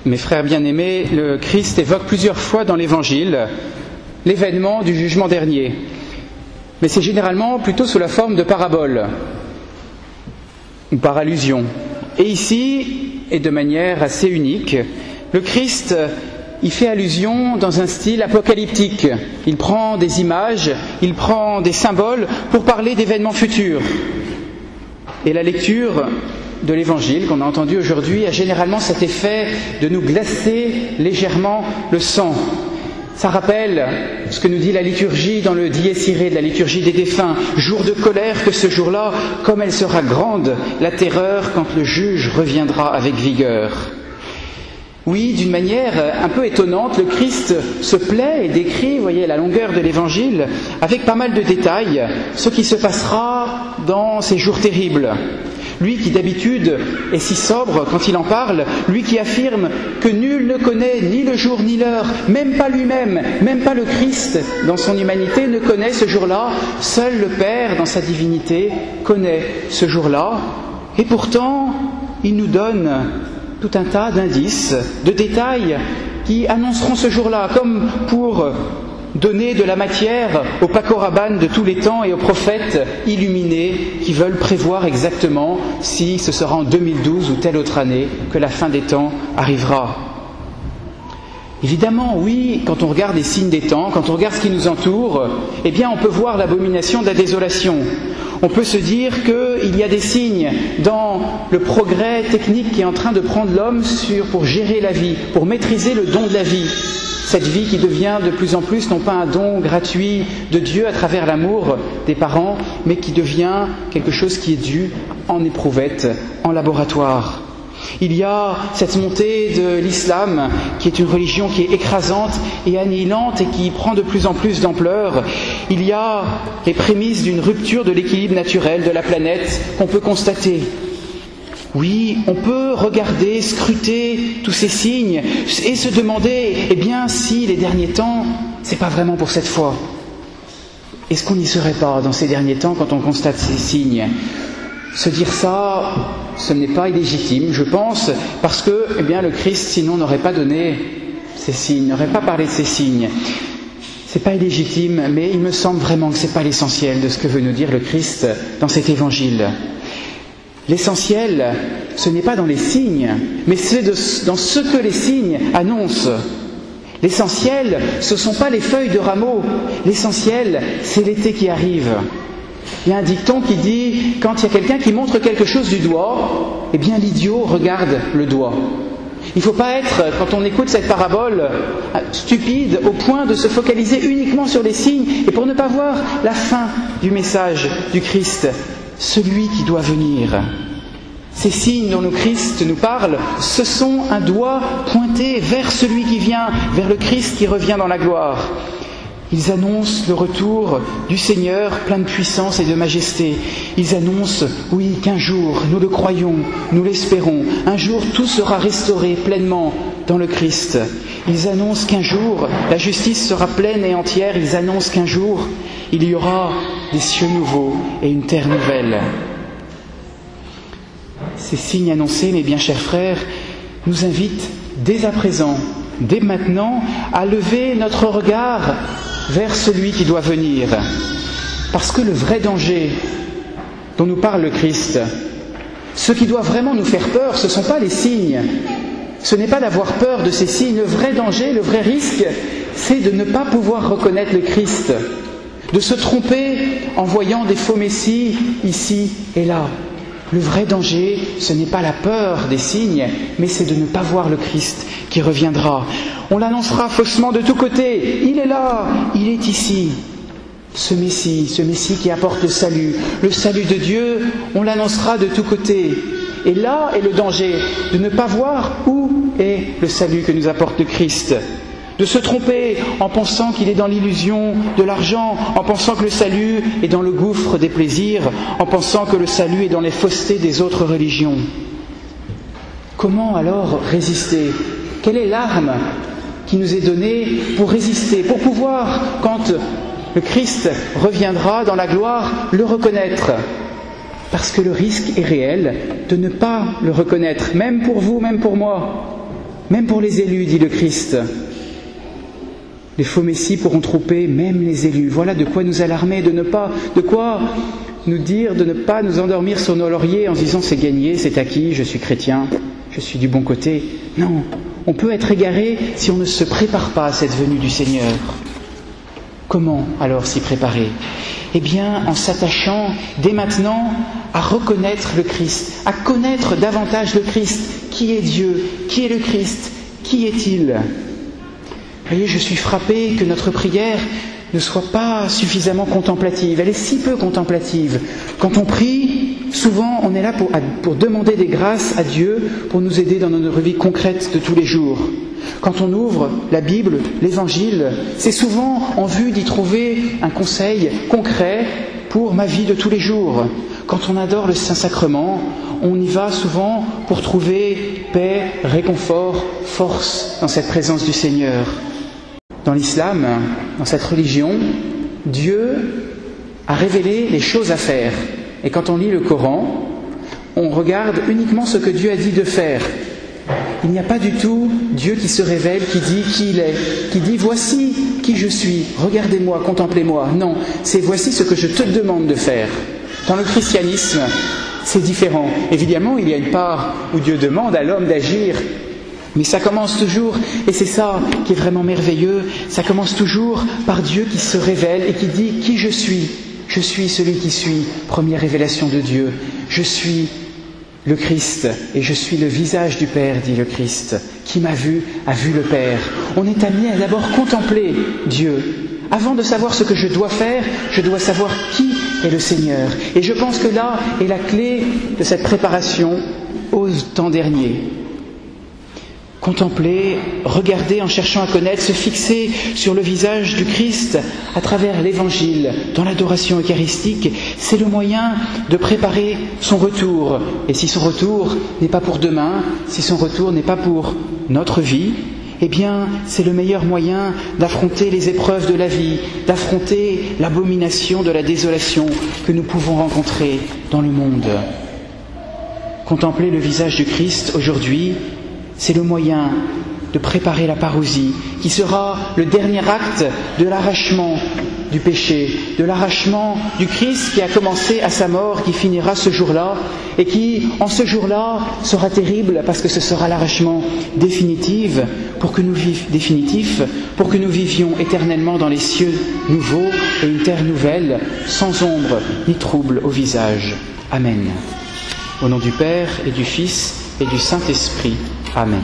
Mes frères bien-aimés, le Christ évoque plusieurs fois dans l'Évangile l'événement du jugement dernier. Mais c'est généralement plutôt sous la forme de paraboles ou par allusion. Et ici, et de manière assez unique, le Christ y fait allusion dans un style apocalyptique. Il prend des images, il prend des symboles pour parler d'événements futurs. Et la lecture de l'Évangile qu'on a entendu aujourd'hui a généralement cet effet de nous glacer légèrement le sang. Ça rappelle ce que nous dit la liturgie dans le Dies Irae de la liturgie des défunts. Jour de colère que ce jour-là, comme elle sera grande, la terreur quand le juge reviendra avec vigueur. Oui, d'une manière un peu étonnante, le Christ se plaît et décrit, vous voyez, la longueur de l'Évangile, avec pas mal de détails, ce qui se passera dans ces jours terribles. Lui qui d'habitude est si sobre quand il en parle, lui qui affirme que nul ne connaît ni le jour ni l'heure, même pas lui-même, même pas le Christ dans son humanité ne connaît ce jour-là, seul le Père dans sa divinité connaît ce jour-là, et pourtant il nous donne tout un tas d'indices, de détails qui annonceront ce jour-là, comme pour donner de la matière aux Paco-Rabanne de tous les temps et aux prophètes illuminés qui veulent prévoir exactement si ce sera en 2012 ou telle autre année que la fin des temps arrivera. Évidemment, oui, quand on regarde les signes des temps, quand on regarde ce qui nous entoure, eh bien on peut voir l'abomination de la désolation. On peut se dire qu'il y a des signes dans le progrès technique qui est en train de prendre l'homme pour gérer la vie, pour maîtriser le don de la vie. Cette vie qui devient de plus en plus non pas un don gratuit de Dieu à travers l'amour des parents, mais qui devient quelque chose qui est dû en éprouvette, en laboratoire. Il y a cette montée de l'islam, qui est une religion qui est écrasante et annihilante et qui prend de plus en plus d'ampleur. Il y a les prémices d'une rupture de l'équilibre naturel de la planète qu'on peut constater. Oui, on peut regarder, scruter tous ces signes et se demander, eh bien, si les derniers temps, c'est pas vraiment pour cette fois. Est-ce qu'on n'y serait pas dans ces derniers temps quand on constate ces signes ? Se dire ça, ce n'est pas illégitime, je pense, parce que, eh bien, le Christ, sinon, n'aurait pas donné ces signes, n'aurait pas parlé de ces signes. C'est pas illégitime, mais il me semble vraiment que c'est pas l'essentiel de ce que veut nous dire le Christ dans cet évangile. L'essentiel, ce n'est pas dans les signes, mais c'est dans ce que les signes annoncent. L'essentiel, ce ne sont pas les feuilles de rameaux. L'essentiel, c'est l'été qui arrive. Il y a un dicton qui dit, quand il y a quelqu'un qui montre quelque chose du doigt, eh bien l'idiot regarde le doigt. Il ne faut pas être, quand on écoute cette parabole, stupide au point de se focaliser uniquement sur les signes et pour ne pas voir la fin du message du Christ. Celui qui doit venir. Ces signes dont le Christ nous parle, ce sont un doigt pointé vers celui qui vient, vers le Christ qui revient dans la gloire. Ils annoncent le retour du Seigneur plein de puissance et de majesté. Ils annoncent, oui, qu'un jour, nous le croyons, nous l'espérons, un jour tout sera restauré pleinement dans le Christ. Ils annoncent qu'un jour, la justice sera pleine et entière. Ils annoncent qu'un jour, il y aura des cieux nouveaux et une terre nouvelle. Ces signes annoncés, mes bien chers frères, nous invitent dès à présent, dès maintenant, à lever notre regard vers celui qui doit venir. Parce que le vrai danger dont nous parle le Christ, ce qui doit vraiment nous faire peur, ce ne sont pas les signes. Ce n'est pas d'avoir peur de ces signes. Le vrai danger, le vrai risque, c'est de ne pas pouvoir reconnaître le Christ, de se tromper en voyant des faux messies ici et là. Le vrai danger, ce n'est pas la peur des signes, mais c'est de ne pas voir le Christ qui reviendra. On l'annoncera faussement de tous côtés. Il est là, il est ici. Ce Messie qui apporte le salut de Dieu, on l'annoncera de tous côtés. Et là est le danger, de ne pas voir où est le salut que nous apporte le Christ. De se tromper en pensant qu'il est dans l'illusion de l'argent, en pensant que le salut est dans le gouffre des plaisirs, en pensant que le salut est dans les faussetés des autres religions. Comment alors résister ? Quelle est l'arme qui nous est donnée pour résister, pour pouvoir, quand le Christ reviendra dans la gloire, le reconnaître ? Parce que le risque est réel de ne pas le reconnaître, même pour vous, même pour moi. même pour les élus, dit le Christ. Les faux messies pourront tromper même les élus. Voilà de quoi nous alarmer, de quoi nous dire de ne pas nous endormir sur nos lauriers en se disant c'est gagné, c'est acquis, je suis chrétien, je suis du bon côté. Non, on peut être égaré si on ne se prépare pas à cette venue du Seigneur. Comment alors s'y préparer? Eh bien, en s'attachant dès maintenant à reconnaître le Christ, à connaître davantage le Christ. Qui est Dieu? Qui est le Christ? Qui est-il? Vous voyez, je suis frappé que notre prière ne soit pas suffisamment contemplative. Elle est si peu contemplative. Quand on prie, souvent on est là pour demander des grâces à Dieu, pour nous aider dans notre vie concrète de tous les jours. Quand on ouvre la Bible, l'Évangile, c'est souvent en vue d'y trouver un conseil concret pour ma vie de tous les jours. Quand on adore le Saint-Sacrement, on y va souvent pour trouver paix, réconfort, force dans cette présence du Seigneur. Dans l'islam, dans cette religion, Dieu a révélé les choses à faire. Et quand on lit le Coran, on regarde uniquement ce que Dieu a dit de faire. Il n'y a pas du tout Dieu qui se révèle, qui dit qui il est, qui dit voici qui je suis, regardez-moi, contemplez-moi. Non, c'est voici ce que je te demande de faire. Dans le christianisme, c'est différent. Évidemment, il y a une part où Dieu demande à l'homme d'agir, mais ça commence toujours, et c'est ça qui est vraiment merveilleux, ça commence toujours par Dieu qui se révèle et qui dit qui je suis. Je suis celui qui suis, première révélation de Dieu. Je suis le Christ, et je suis le visage du Père, dit le Christ. Qui m'a vu, a vu le Père. On est amené à d'abord contempler Dieu. Avant de savoir ce que je dois faire, je dois savoir qui est le Seigneur. Et je pense que là est la clé de cette préparation au temps dernier. Contempler, regarder en cherchant à connaître, se fixer sur le visage du Christ à travers l'Évangile, dans l'adoration eucharistique, c'est le moyen de préparer son retour. Et si son retour n'est pas pour demain, si son retour n'est pas pour notre vie, eh bien, c'est le meilleur moyen d'affronter les épreuves de la vie, d'affronter l'abomination de la désolation que nous pouvons rencontrer dans le monde. Contempler le visage du Christ aujourd'hui, c'est le moyen de préparer la parousie, qui sera le dernier acte de l'arrachement du péché, de l'arrachement du Christ qui a commencé à sa mort, qui finira ce jour-là, et qui, en ce jour-là, sera terrible parce que ce sera l'arrachement définitif, pour que nous vivions éternellement dans les cieux nouveaux et une terre nouvelle, sans ombre ni trouble au visage. Amen. Au nom du Père et du Fils et du Saint-Esprit. Amen.